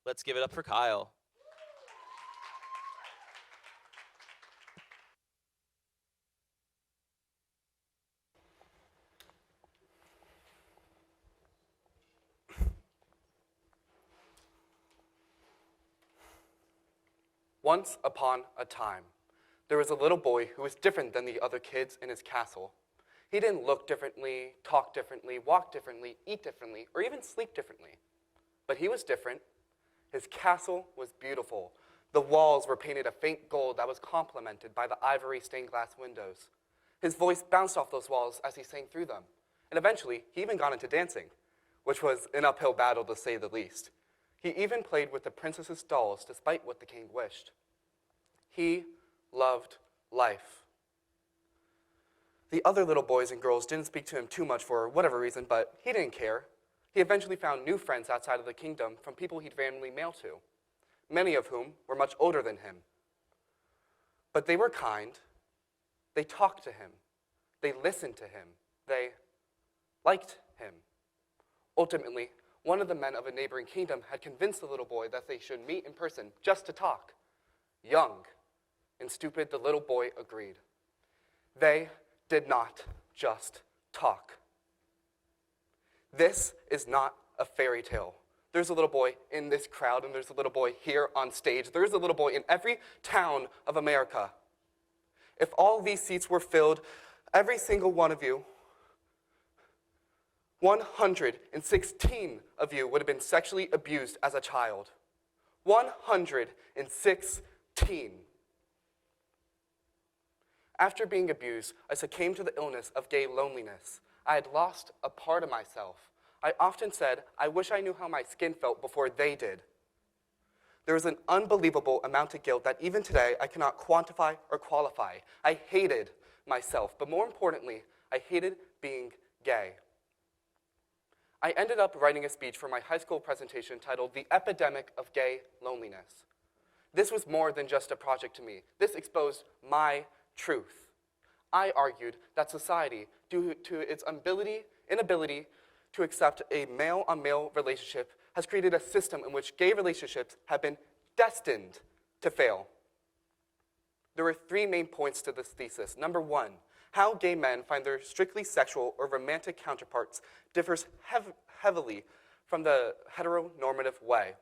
Let's give it up for Kyle. Once upon a time, there was a little boy who was different than the other kids in his castle. He didn't look differently, talk differently, walk differently, eat differently, or even sleep differently. But he was different. His castle was beautiful. The walls were painted a faint gold that was complemented by the ivory stained glass windows. His voice bounced off those walls as he sang through them. And eventually, he even got into dancing, which was an uphill battle to say the least. He even played with the princess's dolls despite what the king wished. He loved life. The other little boys and girls didn't speak to him too much for whatever reason, but he didn't care. He eventually found new friends outside of the kingdom from people he'd randomly mail to, many of whom were much older than him. But they were kind. They talked to him. They listened to him. They liked him. Ultimately, one of the men of a neighboring kingdom had convinced the little boy that they should meet in person just to talk. Young and stupid, the little boy agreed. They did not just talk. This is not a fairy tale. There's a little boy in this crowd, and there's a little boy here on stage. There's a little boy in every town of America. If all these seats were filled, every single one of you, 116 of you would have been sexually abused as a child. 116. After being abused, I succumbed to the illness of gay loneliness. I had lost a part of myself. I often said, I wish I knew how my skin felt before they did. There was an unbelievable amount of guilt that even today I cannot quantify or qualify. I hated myself, but more importantly, I hated being gay. I ended up writing a speech for my high school presentation titled The Epidemic of Gay Loneliness. This was more than just a project to me. This exposed my truth. I argued that society, due to its inability to accept a male-on-male relationship, has created a system in which gay relationships have been destined to fail. There were three main points to this thesis. Number one, how gay men find their strictly sexual or romantic counterparts differs heavily from the heteronormative way.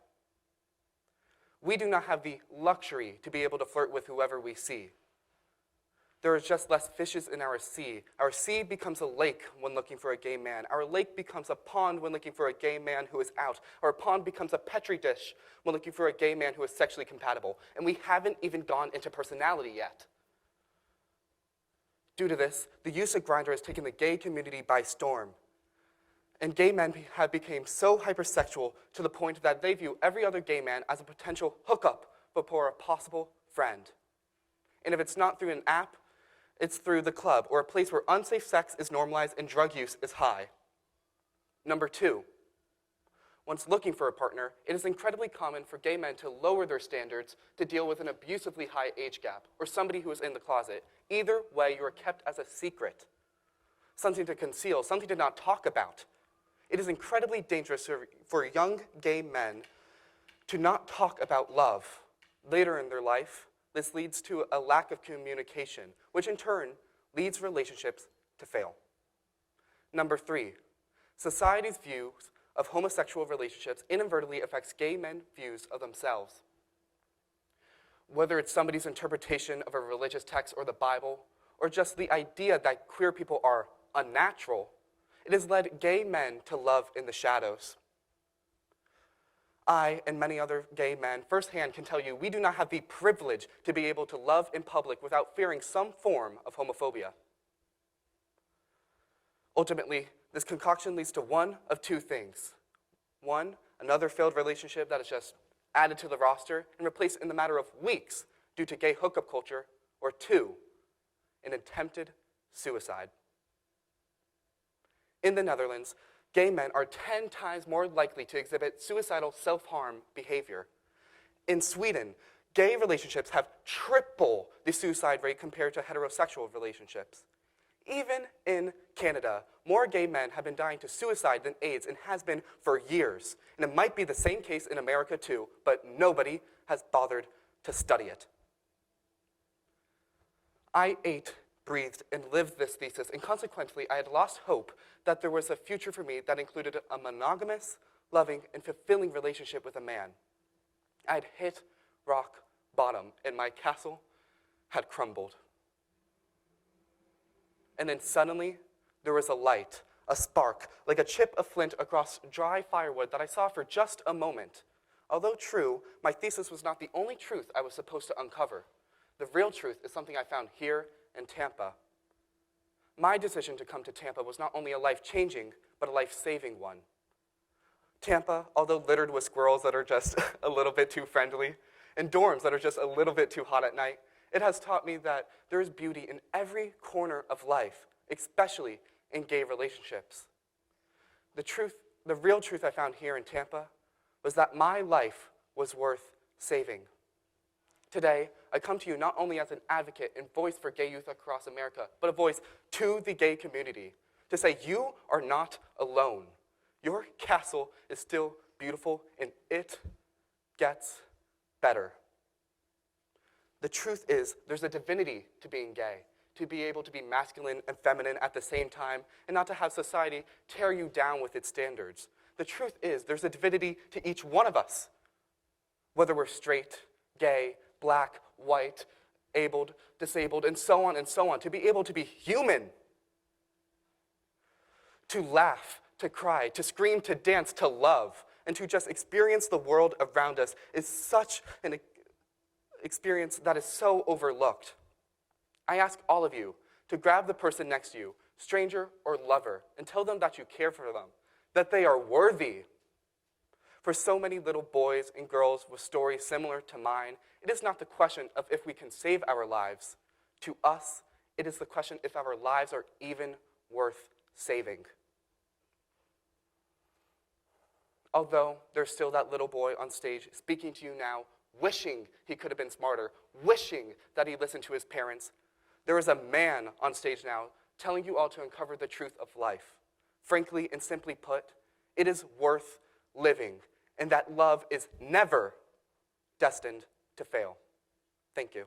We do not have the luxury to be able to flirt with whoever we see. There are just less fishes in our sea. Our sea becomes a lake when looking for a gay man. Our lake becomes a pond when looking for a gay man who is out. Our pond becomes a petri dish when looking for a gay man who is sexually compatible. And we haven't even gone into personality yet. Due to this, the use of Grindr has taken the gay community by storm. And gay men have become so hypersexual to the point that they view every other gay man as a potential hookup for a possible friend. And if it's not through an app, it's through the club or a place where unsafe sex is normalized and drug use is high. Number two, once looking for a partner, it is incredibly common for gay men to lower their standards to deal with an abusively high age gap or somebody who is in the closet. Either way, you are kept as a secret, something to conceal, something to not talk about. It is incredibly dangerous for young gay men to not talk about love. Later in their life, this leads to a lack of communication, which in turn leads relationships to fail. Number three, society's views of homosexual relationships inadvertently affects gay men's views of themselves. Whether it's somebody's interpretation of a religious text or the Bible, or just the idea that queer people are unnatural, it has led gay men to love in the shadows. I and many other gay men firsthand can tell you we do not have the privilege to be able to love in public without fearing some form of homophobia. Ultimately, this concoction leads to one of two things. One, another failed relationship that is just added to the roster and replaced in the matter of weeks due to gay hookup culture, or two, an attempted suicide. In the Netherlands, gay men are 10 times more likely to exhibit suicidal self-harm behavior. In Sweden, gay relationships have triple the suicide rate compared to heterosexual relationships. Even in Canada, more gay men have been dying to suicide than AIDS and has been for years. And it might be the same case in America too, but nobody has bothered to study it. I ate, breathed, and lived this thesis, and consequently, I had lost hope that there was a future for me that included a monogamous, loving, and fulfilling relationship with a man. I had hit rock bottom, and my castle had crumbled. And then suddenly, there was a light, a spark, like a chip of flint across dry firewood that I saw for just a moment. Although true, my thesis was not the only truth I was supposed to uncover. The real truth is something I found here in Tampa. My decision to come to Tampa was not only a life-changing, but a life-saving one. Tampa, although littered with squirrels that are just a little bit too friendly, and dorms that are just a little bit too hot at night, it has taught me that there is beauty in every corner of life, especially in gay relationships. The real truth I found here in Tampa was that my life was worth saving. Today, I come to you not only as an advocate and voice for gay youth across America, but a voice to the gay community to say you are not alone. Your castle is still beautiful, and it gets better. The truth is, there's a divinity to being gay, to be able to be masculine and feminine at the same time, and not to have society tear you down with its standards. The truth is, there's a divinity to each one of us, whether we're straight, gay, black, white, abled, disabled, and so on, to be able to be human, to laugh, to cry, to scream, to dance, to love, and to just experience the world around us is such an experience that is so overlooked. I ask all of you to grab the person next to you, stranger or lover, and tell them that you care for them, that they are worthy. For so many little boys and girls with stories similar to mine, it is not the question of if we can save our lives. To us, it is the question if our lives are even worth saving. Although there's still that little boy on stage speaking to you now, wishing he could have been smarter, wishing that he listened to his parents, there is a man on stage now telling you all to uncover the truth of life. Frankly and simply put, it is worth living, and that love is never destined to fail. Thank you.